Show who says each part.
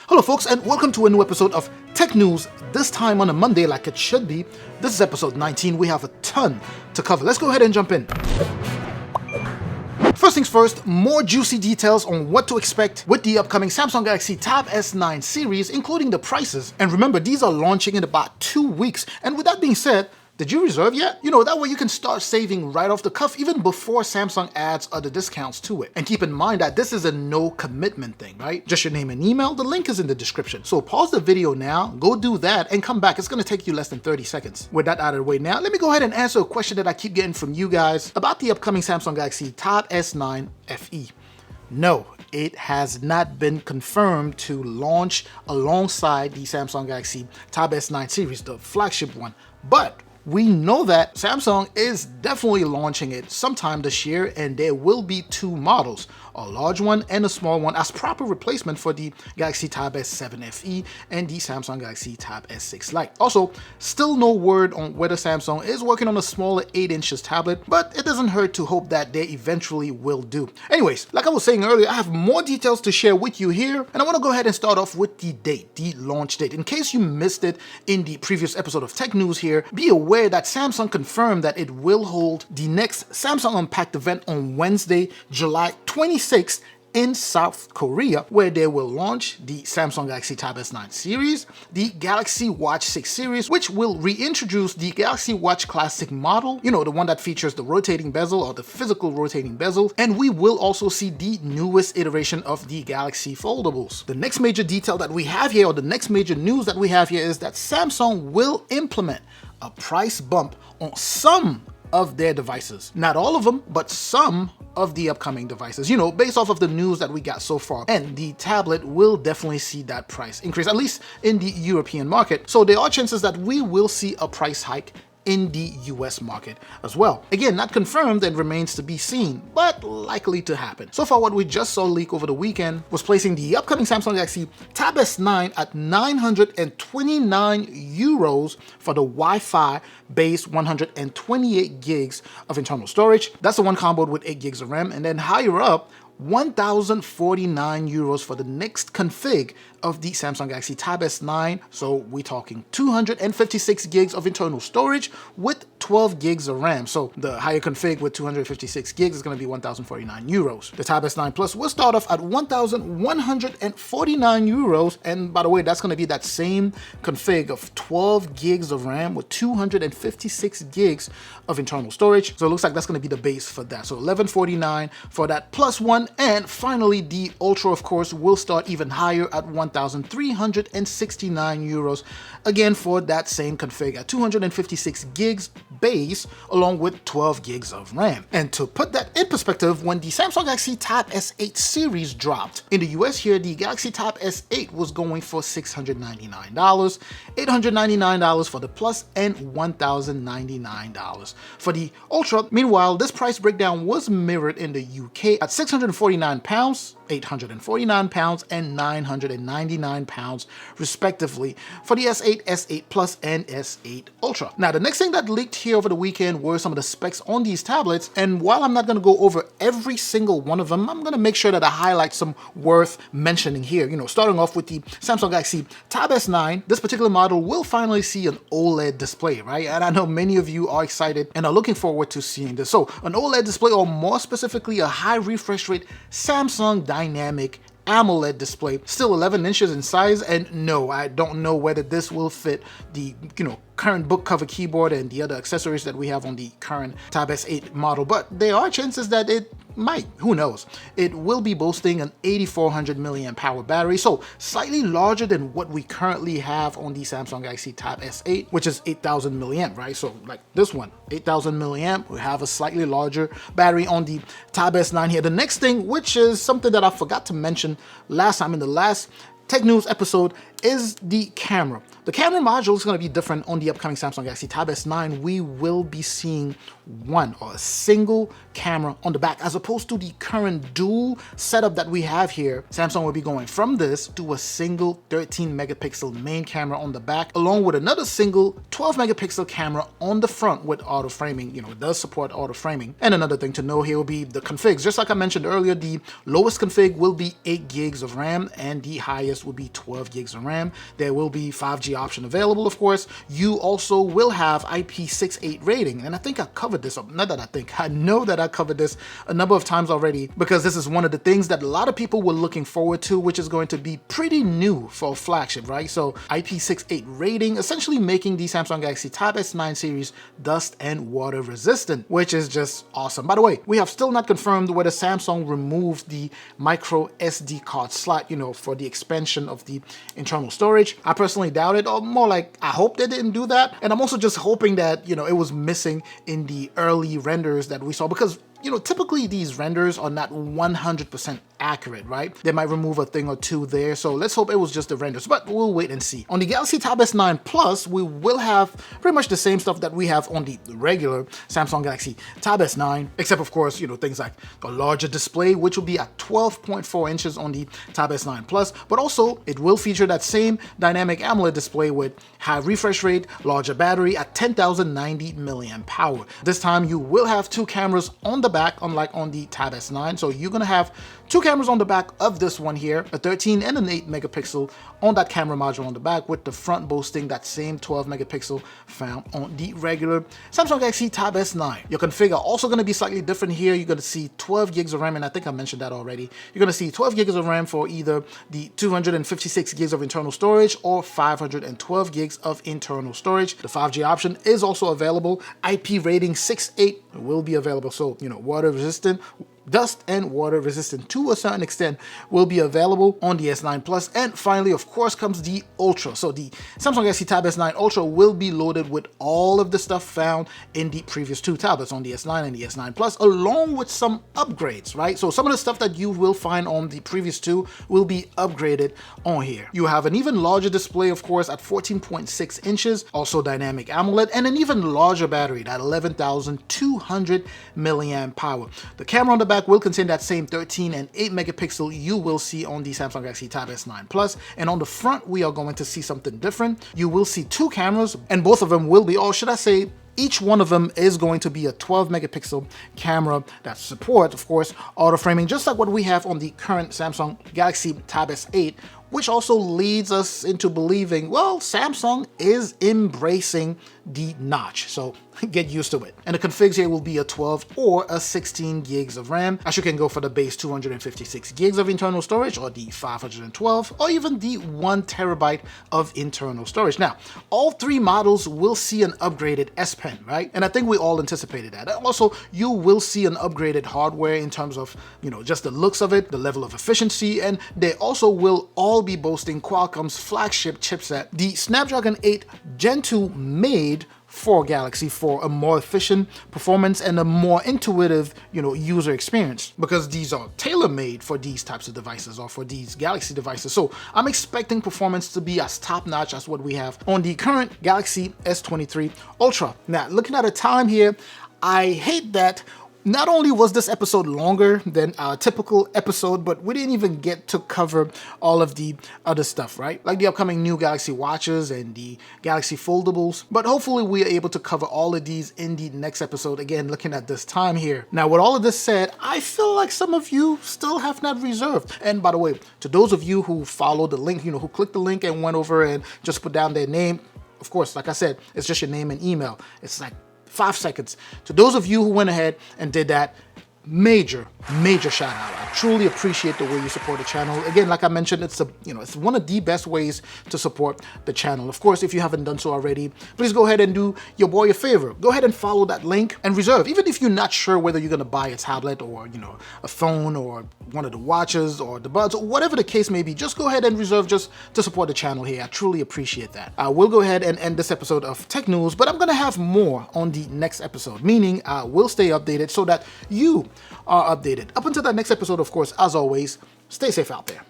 Speaker 1: Hello folks, and welcome to a new episode of Tech News, this time on a Monday like it should be. This is episode 19. We have a ton to cover. Let's go ahead and jump in. First things first, more juicy details on what to expect with the upcoming Samsung Galaxy Tab S9 series, including the prices. And remember, these are launching in about 2 weeks. And with that being said, did you reserve yet? That way you can start saving right off the cuff even before Samsung adds other discounts to it. And keep in mind that this is a no commitment thing, right? Just your name and email, the link is in the description. So pause the video now, go do that, and come back. It's gonna take you less than 30 seconds. With that out of the way now, let me go ahead and answer a question that I keep getting from you guys about the upcoming Samsung Galaxy Tab S9 FE. No, it has not been confirmed to launch alongside the Samsung Galaxy Tab S9 series, the flagship one, but we know that Samsung is definitely launching it sometime this year, and there will be 2 models, a large one and a small one, as proper replacement for the Galaxy Tab S7 FE and the Samsung Galaxy Tab S6 Lite. Also, still no word on whether Samsung is working on a smaller 8 inches tablet, but it doesn't hurt to hope that they eventually will do. Anyways, like I was saying earlier, I have more details to share with you here, and I want to go ahead and start off with the date, the launch date. In case you missed it in the previous episode of Tech News here, be aware that Samsung confirmed that it will hold the next Samsung Unpacked event on Wednesday, July 26th in South Korea, where they will launch the Samsung Galaxy Tab S9 series, the Galaxy Watch 6 series, which will reintroduce the Galaxy Watch Classic model, the one that features the rotating bezel or the physical rotating bezel, and we will also see the newest iteration of the Galaxy Foldables. The next major detail that we have here, or the next major news that we have here, is that Samsung will implement a price bump on some of their devices. Not all of them, but some of the upcoming devices, based off of the news that we got so far. And the tablet will definitely see that price increase, at least in the European market. So there are chances that we will see a price hike in the US market as well. Again, not confirmed and remains to be seen, but likely to happen. So far, what we just saw leak over the weekend was placing the upcoming Samsung Galaxy Tab S9 at 929 euros for the Wi-Fi based 128 gigs of internal storage. That's the one comboed with 8 gigs of RAM, and then higher up, 1,049 euros for the next config of the Samsung Galaxy Tab S9. So we're talking 256 gigs of internal storage with 12 gigs of RAM. So the higher config with 256 gigs is going to be 1,049 euros. The Tab S9 Plus will start off at 1,149 euros. And by the way, that's going to be that same config of 12 gigs of RAM with 256 gigs of internal storage. So it looks like that's going to be the base for that. So 1,149 for that plus one. And finally, the Ultra, of course, will start even higher at 1,369 euros, again for that same config at 256 gigs base along with 12 gigs of RAM. And to put that in perspective, when the Samsung Galaxy Tab S8 series dropped in the US here, the Galaxy Tab S8 was going for $699, $899 for the Plus, and $1,099 for the Ultra. Meanwhile, this price breakdown was mirrored in the UK at £649, £849, and £999 respectively for the S8, S8 Plus, and S8 Ultra. Now, the next thing that leaked here over the weekend were some of the specs on these tablets, and while I'm not going to go over every single one of them, I'm going to make sure that I highlight some worth mentioning here. Starting off with the Samsung Galaxy Tab S9, this particular model will finally see an OLED display, right? And I know many of you are excited and are looking forward to seeing this. So an OLED display, or more specifically a high refresh rate Samsung Dynamic AMOLED display, still 11 inches in size, and no, I don't know whether this will fit the current book cover keyboard and the other accessories that we have on the current Tab S8 model, but there are chances that it might, who knows. It will be boasting an 8400 milliamp hour battery, so slightly larger than what we currently have on the Samsung Galaxy Tab S8, which is 8000 milliamp, right? So like this one, 8000 milliamp, we have a slightly larger battery on the Tab S9 here. The next thing, which is something that I forgot to mention last time in the last Tech News episode, is the camera. The camera module is going to be different on the upcoming Samsung Galaxy Tab S9. We will be seeing one or a single camera on the back as opposed to the current dual setup that we have here. Samsung will be going from this to a single 13 megapixel main camera on the back, along with another single 12 megapixel camera on the front with auto framing. It does support auto framing. And another thing to know here will be the configs. Just like I mentioned earlier, the lowest config will be 8 gigs of RAM and the highest will be 12 gigs of RAM. There will be 5G option available, of course. You also will have IP68 rating, and I think I covered this up. Not that I know that I covered this a number of times already, because this is one of the things that a lot of people were looking forward to, which is going to be pretty new for a flagship, right? So IP68 rating, essentially making the Samsung Galaxy Tab S9 series dust and water resistant, which is just awesome. By the way, we have still not confirmed whether Samsung removed the micro SD card slot, for the expansion of the internal storage. I personally doubt it, or more like I hope they didn't do that. And I'm also just hoping that, it was missing in the early renders that we saw, because typically these renders are not 100% accurate, right? They might remove a thing or two there, so let's hope it was just the renders, but we'll wait and see. On the Galaxy Tab S9 Plus, we will have pretty much the same stuff that we have on the regular Samsung Galaxy Tab S9, except of course, things like a larger display, which will be at 12.4 inches on the Tab S9 Plus, but also it will feature that same dynamic AMOLED display with high refresh rate, larger battery at 10,090 milliamp power. This time you will have two cameras on the back, unlike on the Tab S9. So you're gonna have two cameras on the back of this one here, a 13 and an 8 megapixel on that camera module on the back, with the front boasting that same 12 megapixel found on the regular Samsung Galaxy Tab S9. Your config are also gonna be slightly different here. You're gonna see 12 gigs of RAM, and I think I mentioned that already. You're gonna see 12 gigs of RAM for either the 256 gigs of internal storage or 512 gigs of internal storage. The 5G option is also available. IP rating 68 will be available, so water resistant, dust and water resistant to a certain extent will be available on the S9 Plus. And finally, of course, comes the Ultra. So the Samsung Galaxy Tab S9 Ultra will be loaded with all of the stuff found in the previous two tablets, on the S9 and the S9 Plus, along with some upgrades, right? So some of the stuff that you will find on the previous two will be upgraded on here. You have an even larger display, of course, at 14.6 inches, also dynamic AMOLED, and an even larger battery at 11,200 milliamp power. The camera on the back will contain that same 13 and 8 megapixel you will see on the Samsung Galaxy Tab S9 Plus. And on the front, we are going to see something different. You will see two cameras, and both of them will be, or should I say, each one of them is going to be a 12 megapixel camera that supports, of course, auto framing, just like what we have on the current Samsung Galaxy Tab S8, which also leads us into believing, well, Samsung is embracing the notch. So get used to it. And the configs here will be a 12 or a 16 gigs of RAM, as you can go for the base 256 gigs of internal storage, or the 512, or even the 1 terabyte of internal storage. Now, all three models will see an upgraded S Pen, right? And I think we all anticipated that. Also, you will see an upgraded hardware in terms of, just the looks of it, the level of efficiency, and they also will all be boasting Qualcomm's flagship chipset, the Snapdragon 8 Gen 2, made for Galaxy for a more efficient performance and a more intuitive, user experience, because these are tailor-made for these types of devices, or for these Galaxy devices. So I'm expecting performance to be as top-notch as what we have on the current Galaxy S23 Ultra. Now, looking at the time here, I hate that not only was this episode longer than our typical episode, but we didn't even get to cover all of the other stuff, right? Like the upcoming new Galaxy Watches and the Galaxy Foldables. But hopefully we are able to cover all of these in the next episode. Again, looking at this time here. Now, with all of this said, I feel like some of you still have not reserved. And by the way, to those of you who followed the link, who clicked the link and went over and just put down their name, of course, like I said, it's just your name and email. It's like 5 seconds. To those of you who went ahead and did that, major shout out. I truly appreciate the way you support the channel. Again, like I mentioned, it's it's one of the best ways to support the channel. Of course, if you haven't done so already, please go ahead and do your boy a favor. Go ahead and follow that link and reserve. Even if you're not sure whether you're gonna buy a tablet or a phone or one of the watches or the buds or whatever the case may be, just go ahead and reserve just to support the channel here. I truly appreciate that. I will go ahead and end this episode of Tech News, but I'm gonna have more on the next episode, meaning I will stay updated so that you are updated. Up until that next episode, of course, as always, stay safe out there.